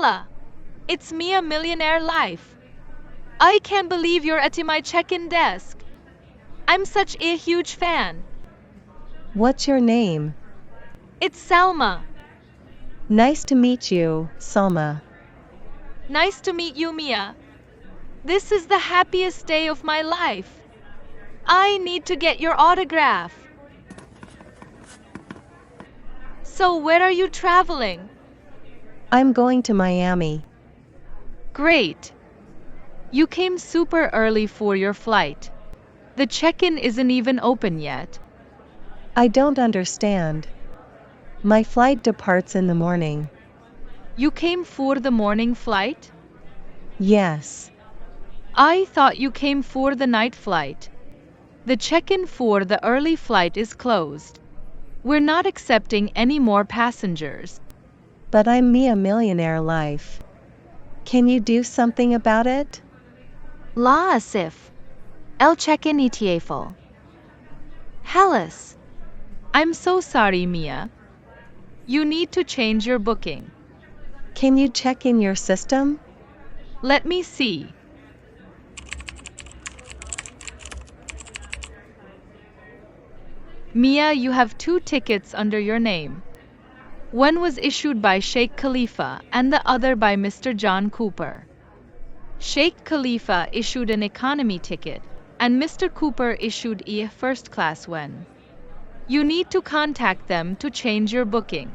Stella, it's me, a millionaire life. I can't believe you're at my check-in desk. I'm such a huge fan. What's your name? It's Salma. Nice to meet you, Salma. Nice to meet you, Mia. This is the happiest day of my life. I need to get your autograph. So, where are you traveling? I'm going to Miami. Great. You came super early for your flight. The check-in isn't even open yet. I don't understand. My flight departs in the morning. You came for the morning flight? Yes. I thought you came for the night flight. The check-in for the early flight is closed. We're not accepting any more passengers. But I'm Mia Millionaire Life. Can you do something about it? La Asif. El check-in ETF. Hellas. I'm so sorry, Mia. You need to change your booking. Can you check in your system? Let me see. Mia, you have 2 tickets under your name. One was issued by Sheikh Khalifa and the other by Mr. John Cooper. Sheikh Khalifa issued an economy ticket, and Mr. Cooper issued a first-class one. You need to contact them to change your booking.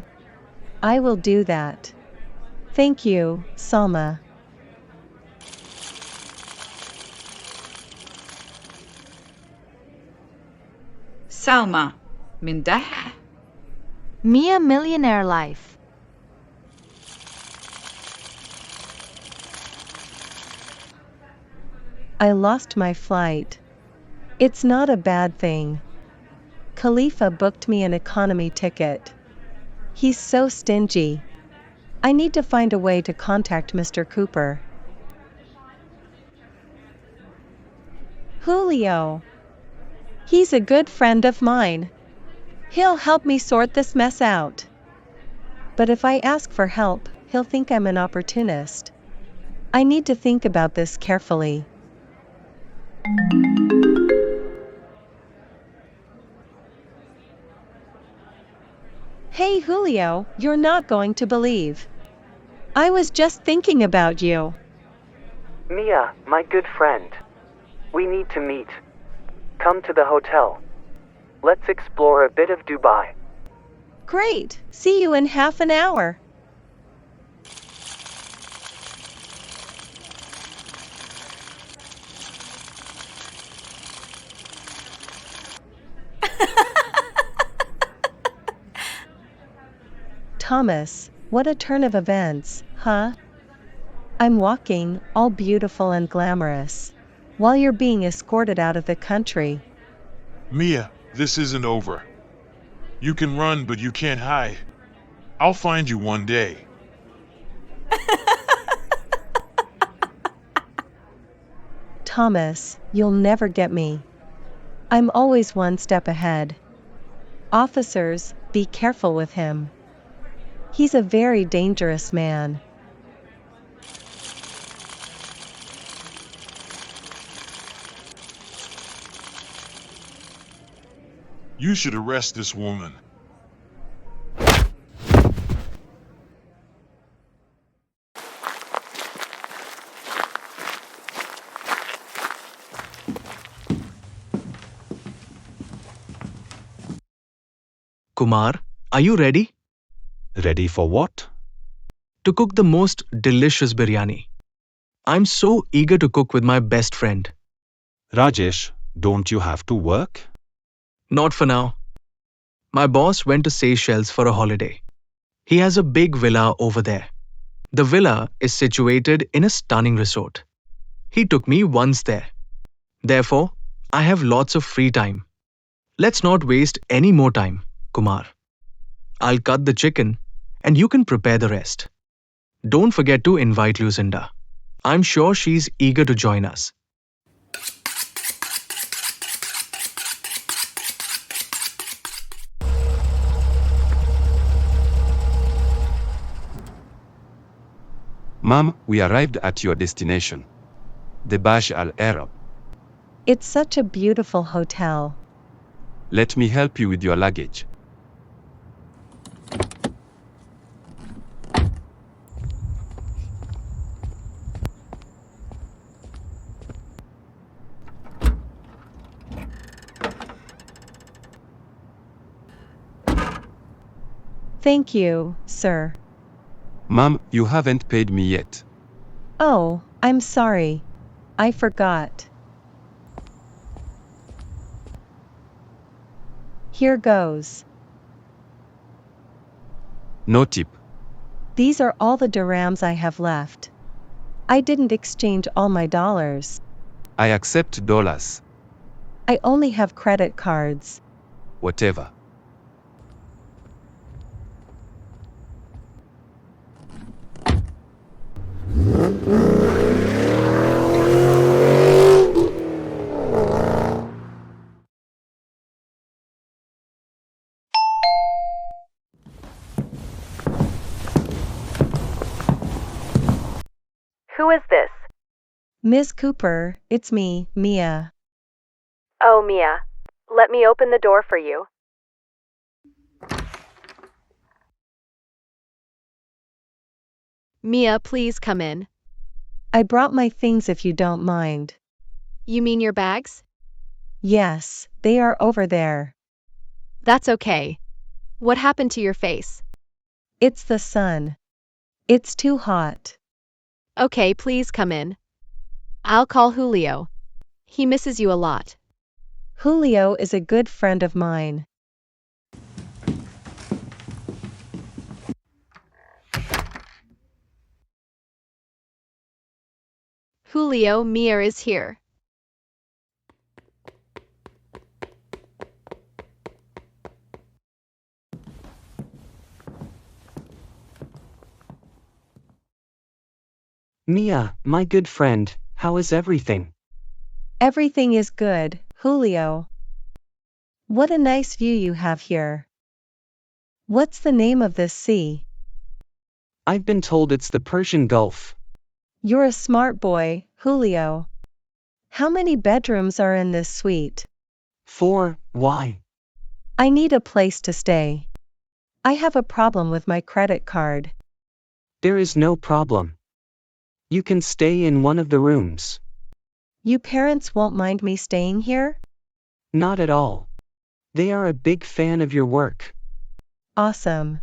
I will do that. Thank you, Salma. سلمى من دح Mia Millionaire Life. I lost my flight. It's not a bad thing. Khalifa booked me an economy ticket. He's so stingy. I need to find a way to contact Mr. Cooper. Julio. He's a good friend of mine. He'll help me sort this mess out. But if I ask for help, he'll think I'm an opportunist. I need to think about this carefully. Hey Julio, you're not going to believe. I was just thinking about you. Mia, my good friend. We need to meet. Come to the hotel. Let's explore a bit of Dubai. Great. See you in half an hour. Thomas, what a turn of events, huh? I'm walking, all beautiful and glamorous, while you're being escorted out of the country. Mia, this isn't over. You can run, but you can't hide. I'll find you one day. Thomas, you'll never get me. I'm always one step ahead. Officers, be careful with him. He's a very dangerous man. You should arrest this woman. Kumar, are you ready? Ready for what? To cook the most delicious biryani. I'm so eager to cook with my best friend. Rajesh, don't you have to work? Not for now. My boss went to Seychelles for a holiday. He has a big villa over there. The villa is situated in a stunning resort. He took me once there. Therefore, I have lots of free time. Let's not waste any more time, Kumar. I'll cut the chicken and you can prepare the rest. Don't forget to invite Lucinda. I'm sure she's eager to join us. Mom, we arrived at your destination. The Bash Al Arab. It's such a beautiful hotel. Let me help you with your luggage. Thank you, sir. Mom, you haven't paid me yet. Oh, I'm sorry. I forgot. Here goes. No tip. These are all the dirhams I have left. I didn't exchange all my dollars. I accept dollars. I only have credit cards. Whatever. Who is this? Ms. Cooper, it's me, Mia. Oh, Mia. Let me open the door for you. Mia, please come in. I brought my things if you don't mind. You mean your bags? Yes, they are over there. That's okay. What happened to your face? It's the sun. It's too hot. Okay, please come in. I'll call Julio. He misses you a lot. Julio is a good friend of mine. Julio, Mia is here. Mia, my good friend, how is everything? Everything is good, Julio. What a nice view you have here. What's the name of this sea? I've been told it's the Persian Gulf. You're a smart boy, Julio. How many bedrooms are in this suite? 4, why? I need a place to stay. I have a problem with my credit card. There is no problem. You can stay in one of the rooms. You parents won't mind me staying here? Not at all. They are a big fan of your work. Awesome.